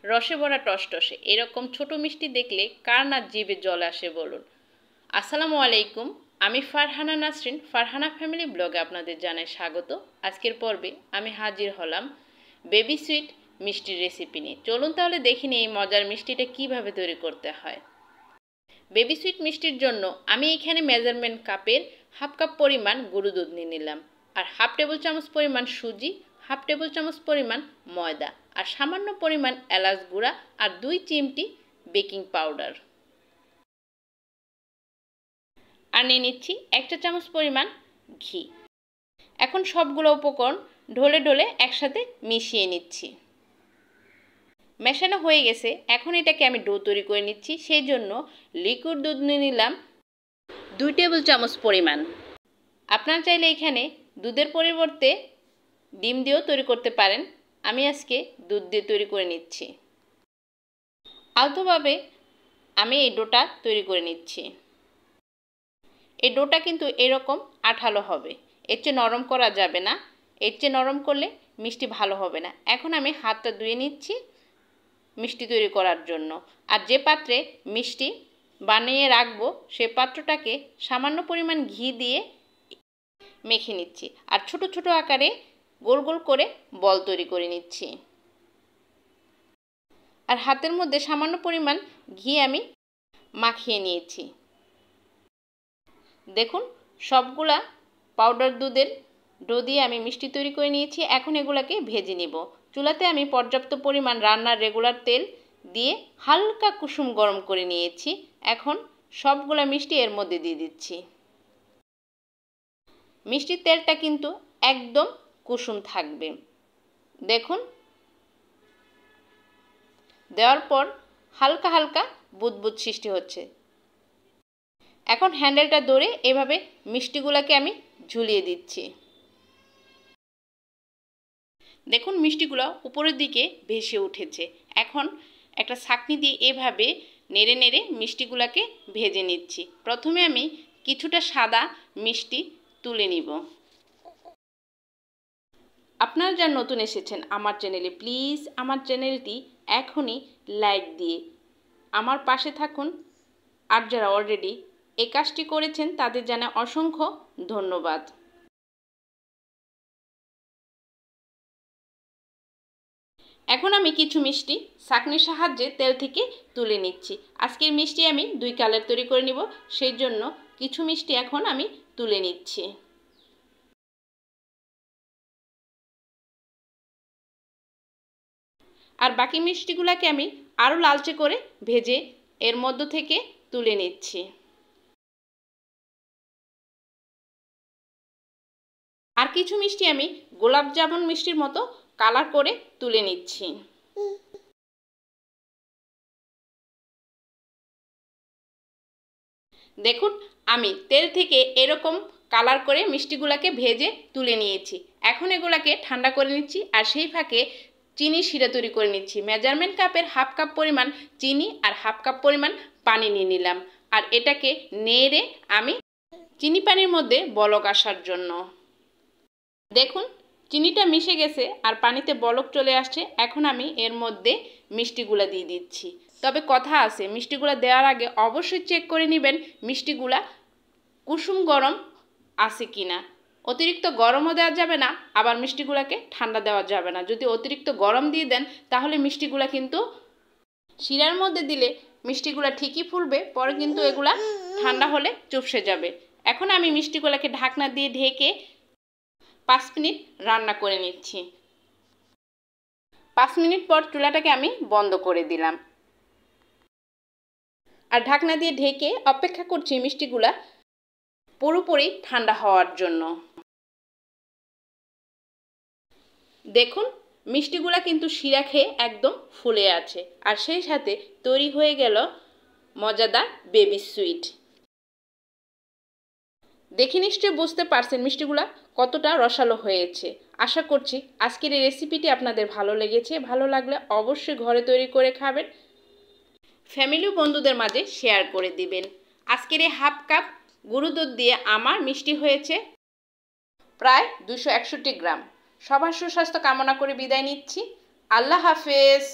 রসে ভরা টসটসে এরকম ছোট মিষ্টি দেখলে কার না জিভে জল আসে বলুন। আসসালামু আলাইকুম, আমি ফারহানা নাসরিন, ফারহানা ফ্যামিলি ব্লগে আপনাদের জানাই স্বাগত। আজকের পর্বে আমি হাজির হলাম বেবি সুইট মিষ্টির রেসিপি নিয়ে। চলুন তাহলে দেখি নিই এই মজার মিষ্টিটা কিভাবে তৈরি করতে হয়। বেবি সুইট মিষ্টির জন্য আমি এখানে মেজারমেন্ট কাপের হাফ কাপ পরিমাণ গরু দুধ নিয়ে নিলাম, আর হাফ টেবিল চামচ পরিমাণ সুজি, হাফ টেবিল চামচ পরিমাণ ময়দা, আর সামান্য পরিমাণ এলাচ গুঁড়া, আর 2 চিমটি বেকিং পাউডার। আর নিয়ে নিচ্ছি 1 চা চামচ পরিমাণ ঘি। এখন সবগুলো উপকরণ ঢলে ঢলে একসাথে মিশিয়ে নিচ্ছি। মেশানো হয়ে গেছে, এখন এটাকে আমি ডো তৈরি করে নিচ্ছি। সেই জন্য লিকুইড দুধ নিয়ে নিলাম 2 টেবিল চামচ পরিমাণ। আপনারা চাইলে এখানে দুধের পরিবর্তে ডিম দিয়েও তৈরি করতে পারেন। আমি আজকে দুধ দিয়ে তৈরি করে নিচ্ছি। আলতোভাবে আমি এই ডোটা তৈরি করে নিচ্ছি। এই ডোটা কিন্তু এরকম আঠালো হবে, এর চেয়ে নরম করা যাবে না। এর চেয়ে নরম করলে মিষ্টি ভালো হবে না। এখন আমি হাতটা ধুয়ে নিচ্ছি মিষ্টি তৈরি করার জন্য। আর যে পাত্রে মিষ্টি বানিয়ে রাখবো সেই পাত্রটাকে সামান্য পরিমাণ ঘি দিয়ে মেখে নিচ্ছি, আর ছোট ছোট আকারে গোল গোল করে বল তৈরি করে নিচ্ছি। আর হাতের মধ্যে সামান্য পরিমাণ ঘি আমি মাখিয়ে নিয়েছি। দেখুন সবগুলা পাউডার দুধের ডো দিয়ে আমি মিষ্টি তৈরি করে নিয়েছি। এখন এগুলাকে ভেজে নিব। চুলাতে আমি পর্যাপ্ত পরিমাণ রান্নার রেগুলার তেল দিয়ে হালকা কুসুম গরম করে নিয়েছি। এখন সবগুলা মিষ্টি এর মধ্যে দিয়ে দিচ্ছি। মিষ্টির তেলটা কিন্তু একদম কুসুম থাকবে। দেখুন দেওয়ার পর হালকা হালকা বুদবুদ সৃষ্টি হচ্ছে। এখন হ্যান্ডেলটা ধরে এভাবে মিষ্টিগুলোকে আমি ঝুলিয়ে দিচ্ছি। দেখুন মিষ্টিগুলো উপরের দিকে ভেসে উঠেছে। এখন একটা ছাঁকনি দিয়ে এভাবে নেড়ে নেড়ে মিষ্টিগুলোকে ভেজে নিচ্ছি। প্রথমে আমি কিছুটা সাদা মিষ্টি তুলে নিব। আপনারা যারা নতুন এসেছেন আমার চ্যানেলে, প্লিজ আমার চ্যানেলটি এখনই লাইক দিয়ে আমার পাশে থাকুন। আর যারা অলরেডি এই কাজটি করেছেন তাদের জানাই অসংখ্য ধন্যবাদ। এখন আমি কিছু মিষ্টি ছাঁকনির সাহায্যে তেল থেকে তুলে নিচ্ছি। আজকের মিষ্টি আমি 2 কালার তৈরি করে নিব, সেই জন্য কিছু মিষ্টি এখন আমি তুলে নিচ্ছি। আর বাকি মিষ্টিগুলোকে আমি আরও লালচে করে ভেজে এর মধ্য থেকে তুলে নিচ্ছি। আর কিছু মিষ্টি আমি গোলাপ জামুন মিষ্টির মতো কালার করে তুলে নিচ্ছি। দেখুন আমি তেল থেকে এরকম কালার করে মিষ্টিগুলোকে ভেজে তুলে নিয়েছি। এখন এগুলাকে ঠান্ডা করে নিচ্ছি। আর সেই ফাঁকে চিনি শিরা তৈরি করে নিচ্ছি। মেজারমেন্ট কাপের হাফ কাপ পরিমাণ চিনি আর হাফ কাপ পরিমাণ পানি নিয়ে নিলাম। আর এটাকে নেড়ে আমি চিনি পানির মধ্যে বলক আসার জন্য। দেখুন চিনিটা মিশে গেছে আর পানিতে বলক চলে আসছে। এখন আমি এর মধ্যে মিষ্টিগুলা দিয়ে দিচ্ছি। তবে কথা আছে, মিষ্টিগুলা দেওয়ার আগে অবশ্যই চেক করে নেবেন মিষ্টিগুলা কুসুম গরম আছে কিনা। অতিরিক্ত গরমও দেওয়া যাবে না, আবার মিষ্টিগুলাকে ঠান্ডা দেওয়া যাবে না। যদি অতিরিক্ত গরম দিয়ে দেন তাহলে মিষ্টিগুলা কিন্তু শিরার মধ্যে দিলে মিষ্টিগুলা ঠিকই ফুলবে, পরে কিন্তু এগুলা ঠান্ডা হলে চুপসে যাবে। এখন আমি মিষ্টিগুলাকে ঢাকনা দিয়ে ঢেকে 5 মিনিট রান্না করে নিচ্ছি। 5 মিনিট পর চুলাটাকে আমি বন্ধ করে দিলাম আর ঢাকনা দিয়ে ঢেকে অপেক্ষা করছি মিষ্টিগুলা পুরোপুরি ঠান্ডা হওয়ার জন্য। দেখুন মিষ্টিগুলা কিন্তু শিরা খেয়ে একদম ফুলে আছে, আর সেই সাথে তৈরি হয়ে গেল মজাদার বেবি সুইট। দেখে নিশ্চয়ই বুঝতে পারছেন মিষ্টিগুলা কতটা রসালো হয়েছে। আশা করছি আজকের এই রেসিপিটি আপনাদের ভালো লেগেছে। ভালো লাগলে অবশ্যই ঘরে তৈরি করে খাবেন, ফ্যামিলি বন্ধুদের মাঝে শেয়ার করে দিবেন। আজকের এই হাফ কাপ গরু দুধ দিয়ে আমার মিষ্টি হয়েছে প্রায় 261 গ্রাম। সবার সুস্বাস্থ্য কামনা করে বিদায় নিচ্ছি। আল্লাহ হাফেজ।